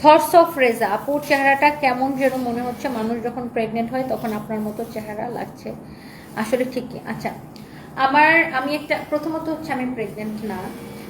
Thoughts of Reza, আপুর চেহারাটা কেমন যেন মনে হচ্ছে, মানুষ যখন প্রেগনেন্ট হয় তখন আপনার মতো চেহারা লাগছে। আসলে ঠিকই। আচ্ছা, আমি একটা, প্রথমত হচ্ছে আমি প্রেগনেন্ট না,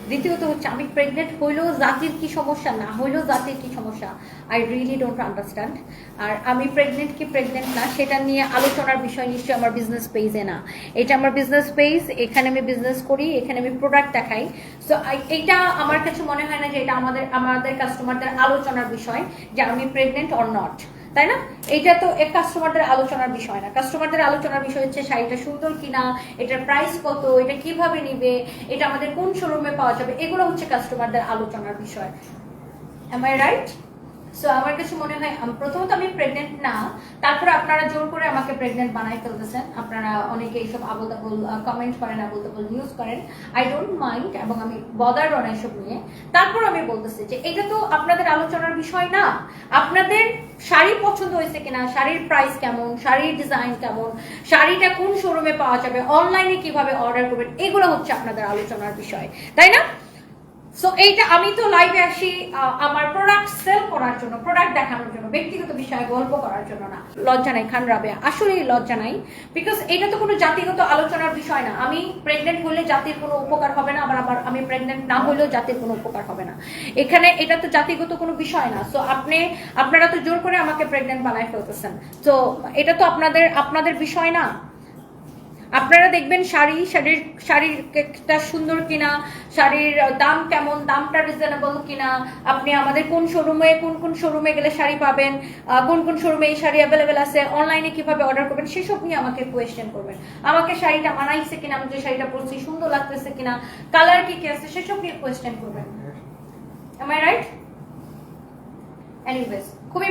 দ্বিতীয়ত হচ্ছে আমি প্রেগনেন্ট হইলেও জাতির কি সমস্যা, না হইলেও জাতির কি সমস্যা, আই রিয়েলি ডোন্ট আন্ডারস্ট্যান্ড। আর আমি প্রেগনেন্ট কি প্রেগনেন্ট না সেটা নিয়ে আলোচনার বিষয় নিশ্চয়ই আমার বিজনেস পেজে না। এটা আমার বিজনেস পেজ, এখানে আমি বিজনেস করি, এখানে আমি প্রোডাক্ট দেখাই। সো এইটা আমার কাছে মনে হয় না যে এটা আমাদের কাস্টমারদের আলোচনার বিষয় যে আমি প্রেগনেন্ট অর নট, তাই না? এটা তো এক কাস্টমারদের আলোচনার বিষয় না। কাস্টমারদের আলোচনার বিষয় হচ্ছে শাড়িটা সুন্দর কিনা, এটার প্রাইস কত, এটা কিভাবে নিবে, এটা আমাদের কোন শোরুমে পাওয়া যাবে, এগুলো হচ্ছে কাস্টমারদের আলোচনার বিষয়। M I right? সো আমার কাছে মনে হয় প্রথমত আমি প্রেগনেন্ট না, তারপরে আপনারা জোর করে আমাকে প্রেগনেন্ট বানাই ফেলতেছেন। আপনারা অনেকে এইসব আবল তাবল কমেন্ট করেন, আবল তাবল নিউজ করেন। আই ডোন্ট মাইন্ড, এবং আমি বদার না এসব নিয়ে। তারপর আমি বলতেছি যে এটা তো আপনাদের আলোচনার বিষয় না। আপনাদের শাড়ি পছন্দ হয়েছে কিনা, শাড়ির প্রাইস কেমন, শাড়ির ডিজাইন কেমন, শাড়িটা কোন শোরুমে পাওয়া যাবে, অনলাইনে কিভাবে অর্ডার করবেন, এগুলো হচ্ছে আপনাদের আলোচনার বিষয়, তাই না? সো এইটা আমি তো লাইভে আসি আমার প্রোডাক্ট সেল করার জন্য, প্রোডাক্ট দেখানোর জন্য, ব্যক্তিগত বিষয়ে গল্প করার জন্য না। লজ্জা নাই খান রাবেয়া, আসলেই লজ্জা নাই। বিকজ এটা তো কোনো জাতিগত আলোচনার বিষয় না। আমি প্রেগনেন্ট হলে জাতির কোনো উপকার হবে না, আবার আমি প্রেগনেন্ট না হলেও জাতির কোনো উপকার হবে না। এখানে এটা তো জাতিগত কোনো বিষয় না। সো আপনারা তো জোর করে আমাকে প্রেগনেন্ট বানায় ফেলতেছেন। তো এটা তো আপনাদের বিষয় না। আপনারা দেখবেন শাড়িটা সুন্দর কিনা, শাড়ির দাম কেমন, দামটা রিজনেবল কিনা, আপনি আমাদের কোন শোরুমে গেলে শাড়ি পাবেন, কোন শোরুমে এই শাড়ি অ্যাভেলেবেল আছে, অনলাইনে কিভাবে অর্ডার করবেন, সেসব নিয়ে আমাকে কোয়েশ্চেন করবেন। আমাকে শাড়িটা মানাইছে কিনা, আমি যে শাড়িটা পরছি সুন্দর লাগতেছে কিনা, কালার কি কি আছে, সেসব নিয়ে কোয়েশ্চেন করবেন। M I right? এনিওয়েজ, খুবই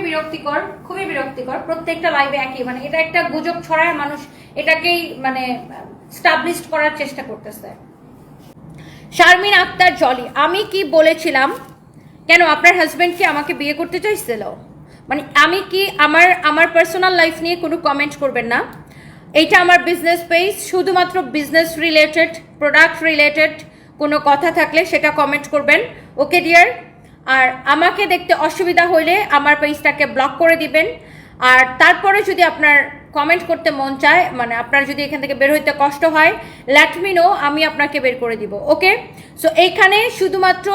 বিরক্তিকর প্রত্যেকটা লাইভে একই, মানে এটা একটা গুজব ছড়ায়, মানুষ এটাকেই মানে স্টাবলিশ করার চেষ্টা করতেছে। শারমিন আক্তার জলি, আমি কি বলেছিলাম? কেন আপনার হাজবেন্ড কি আমাকে বিয়ে করতে চাইছিল? মানে আমি কি আমার পার্সোনাল লাইফ নিয়ে কোনো কমেন্ট করবেন না। এইটা আমার বিজনেস পেজ, শুধুমাত্র বিজনেস রিলেটেড, প্রোডাক্ট রিলেটেড কোনো কথা থাকলে সেটা কমেন্ট করবেন, ওকে ডিয়ার। আর আমাকে দেখতে অসুবিধা হইলে আমার পেজটাকে ব্লক করে দিবেন। আর তারপরে যদি আপনার কমেন্ট করতে মন চায়, মানে আপনার যদি এখান থেকে বের হইতে কষ্ট হয়, লেট মি নো, আমি আপনাকে বের করে দিব, ওকে? সো এইখানে শুধুমাত্র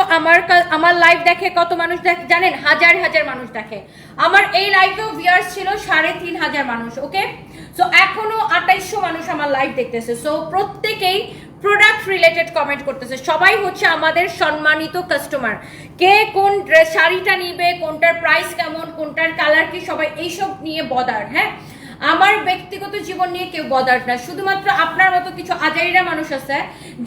আমার লাইভ দেখে কত মানুষ দেখে জানেন? হাজার মানুষ দেখে। আমার এই লাইভেও ভিউয়ার্স ছিল 3,500 মানুষ, ওকে? সো এখনো 2800 মানুষ আমার লাইভ দেখতেছে। সো প্রত্যেকেই প্রোডাক্ট রিলেটেড কমেন্ট করতেছে, সবাই হচ্ছে আমাদের সম্মানিত কাস্টমার। কে কোন শাড়িটা নিবে, কোনটার প্রাইস কেমন, কোনটার কালার কি, সবাই এইসব নিয়ে বদার। হ্যাঁ, আমার ব্যক্তিগত জীবন নিয়ে কেউ বদার না। শুধুমাত্র আপনার মতো কিছু আজাইরা মানুষ আছে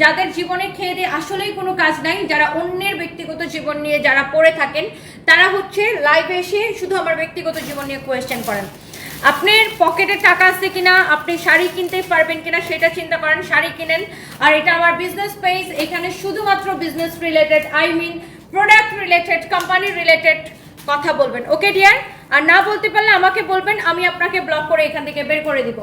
যাদের জীবনে খেয়ে দিয়ে আসলেই কোনো কাজ নাই, যারা অন্যের ব্যক্তিগত জীবন নিয়ে যারা পড়ে থাকেন, তারা হচ্ছে লাইভে এসে শুধু আমার ব্যক্তিগত জীবন নিয়ে কোয়েশ্চেন করেন। আপনার পকেটে টাকা আছে কিনা, আপনি শাড়ি কিনতে পারবেন কিনা সেটা চিন্তা করেন, শাড়ি কিনেন। আর এটা আমার বিজনেস পেজ, এখানে শুধুমাত্র business related, I mean product related, company related কথা বলবেন, ওকে ডিয়ার? আর না বলতে পারলে আমাকে বলবেন, আমি আপনাকে ব্লক করে এখান থেকে বের করে দিব।